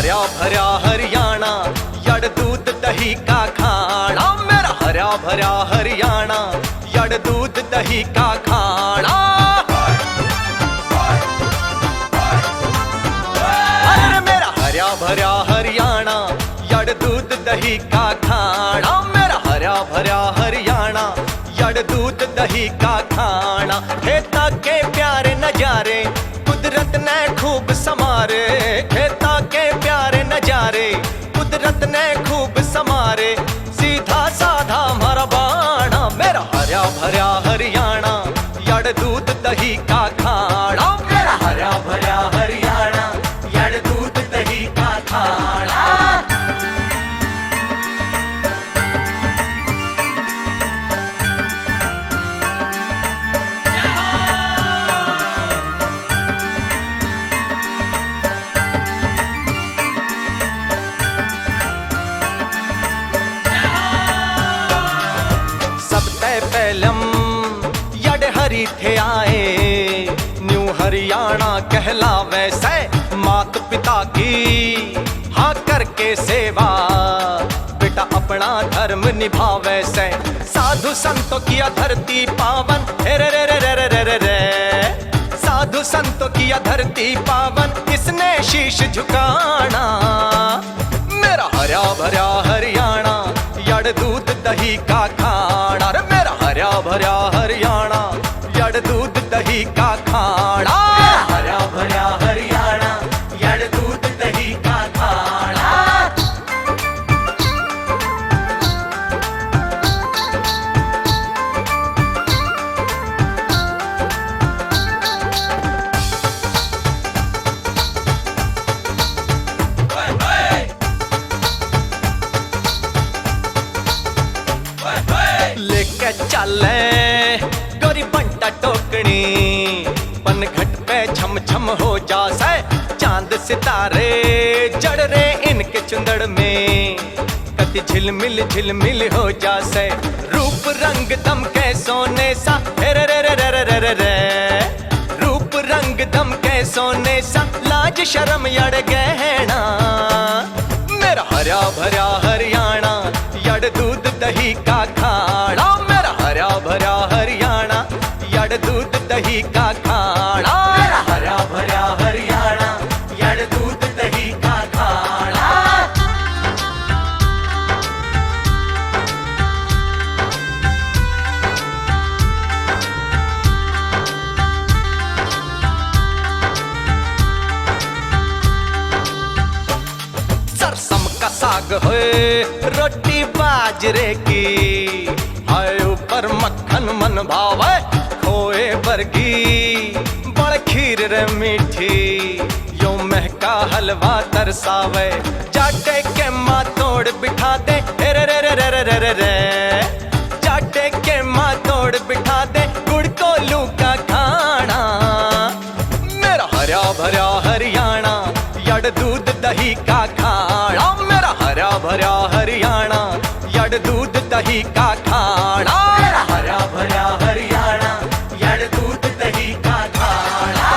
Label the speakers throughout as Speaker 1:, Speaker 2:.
Speaker 1: हरा भरा हरियाणा, यड़ दूध दही का खाना। मेरा हरा भरा हरियाणा, यड़ दूध दही का खाना। अरे मेरा हरा भरा हरियाणा, यड़ दूध दही का खाना। मेरा हरा भरा हरियाणा, यड़ दूध दही का खाना। खेता के प्यारे नजारे कुदरत ने खूब समारे। खेता के प्यारे नजारे कुदरत ने खूब समारे। सीधा साधा हमारा बाणा, मेरा हरा भरा हरियाणा, यड़ दूध दही का खाना। मेरा हरा भरा हरियाणा, यड़ दूध दही का खाना। पहलम यड़ हरी थे आए, न्यू हरियाणा कहलावे से। मात पिता की हाँ करके सेवा, बेटा अपना धर्म निभावे से। साधु संतों किया धरती पावन, रे रे रे रे रे रे रे। साधु संतों किया धरती पावन, किसने शीश झुकाना। मेरा हरा भरा हरियाणा, यड़ दूध दही का खाना। रे मेरा हरा भरा हरियाणा, यड़ दूध दही का खाना। हरा भरा हरियाणा, यड़ दूध दही का खाना। लेके चले गोरी बंटा टोकनी, पनघट पे छम छम हो जासे। चांद सितारे जड़ रे इनके चुंदड़ में, कति झिलमिल झिलमिल हो जासे। रूप रंग दम के सोने सा, रे रे रे रे रे रे रे। रूप रंग दम के सोने सा, लाज शर्म यड़ गहना। मेरा हरा भरा हरियाणा, यड़ दूध दही का खाना। मेरा हरा भरा हरियाणा, यड़ दूध दही का खाना। मेरा हरा भरा हरियाणा, यड़ दूध दही का खाना। सरसम का साग होए, रोटी बाजरे की, हाय ऊपर मक्खन मन भावे। खोए बरगी बड़ खीर रे मीठी, यो महका हलवा तरसावे। जाटे के माँ तोड़ बिठा दे, रे रे रे रे रे रे रे। जाटे के माँ तोड़ बिठा दे, गुड़ कोलू का खाना। मेरा हरा भरा हरियाणा, यड़ दूध दही का खाना। मेरा हरा भरा हरियाणा, यड़ दूध दही का खाना। मेरा हरा भरा हरियाणा, यड़ दूध दही का खाना।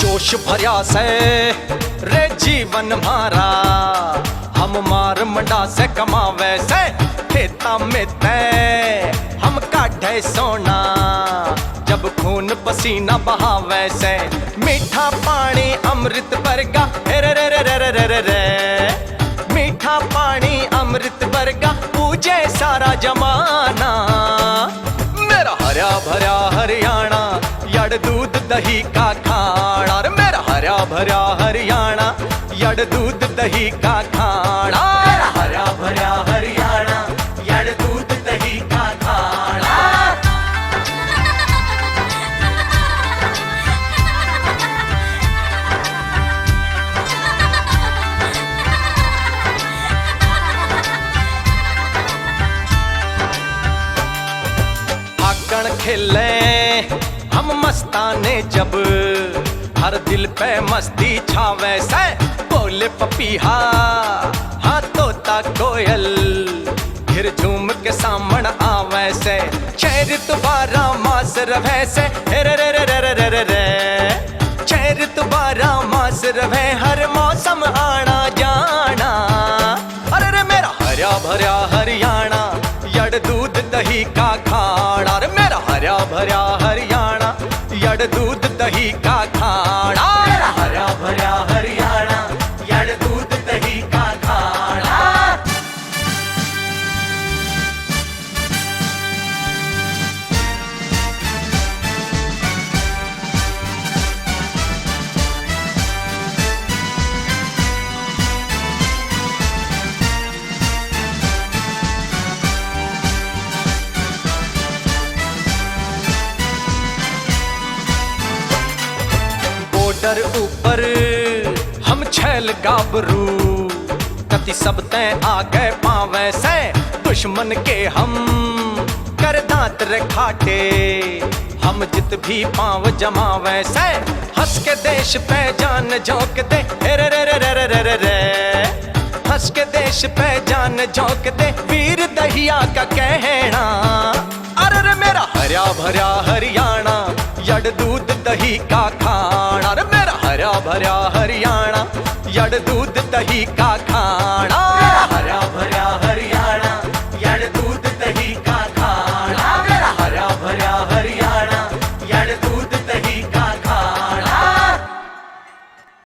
Speaker 1: जोश भरिया से रे जीवन मारा, हम मार मंडा से कमावे से। खेता में तय हम काढ़े सोना, जब खून पसीना बहावे से। मीठा पानी अमृत वर्गा, रे रे रे रे रे रे रे। मीठा पानी अमृत वर्गा, पूजे सारा जमाना। मेरा हरा भरा हरियाणा, यड़ दूध दही का खाना। मेरा हरा भरा हरियाणा, यड़ दूध दही का खाना। मेरा हरा भरा हरियाणा, यड़ दूध दही का खाना। आकण खेले हम मस्ताने जब हर दिल पे मस्ती छावे से, बोले पपीहा हाँ तोता कोयल, फिर झूम के सामण आवे से। छह तुम्हारा मास रवे से, रे रे रे रे रे रे रे, छह तुम्हारा मास रवे, हर मौसम आना जाना। अरे रे मेरा हरा भरा हरियाणा, यड़ दूध दही का खाना। अरे मेरा हरा भरा हरियाणा, यड़ दूध दही का खाना। मेरा हरा भरा हरियाणा, यड़ दूध दही का खाना। बॉर्डर ऊपर हम छैल गाबरू, कति सब तय आगे पावे से, दुश्मन के हम कर दांत रे खाटे, हम जित भी पाव जमावे से। हंस के देश पे जान झोंक दे, रे रे रे रे रे रे रे रे, हंस के देश पे जान झोंक दे, वीर दहिया का कहना। अरे रे मेरा हरा भरा हरियाणा, यड़ दूध दही का खाना। अरे मेरा हरा भरा हरियाणा, यड़ दूध दही का खाना।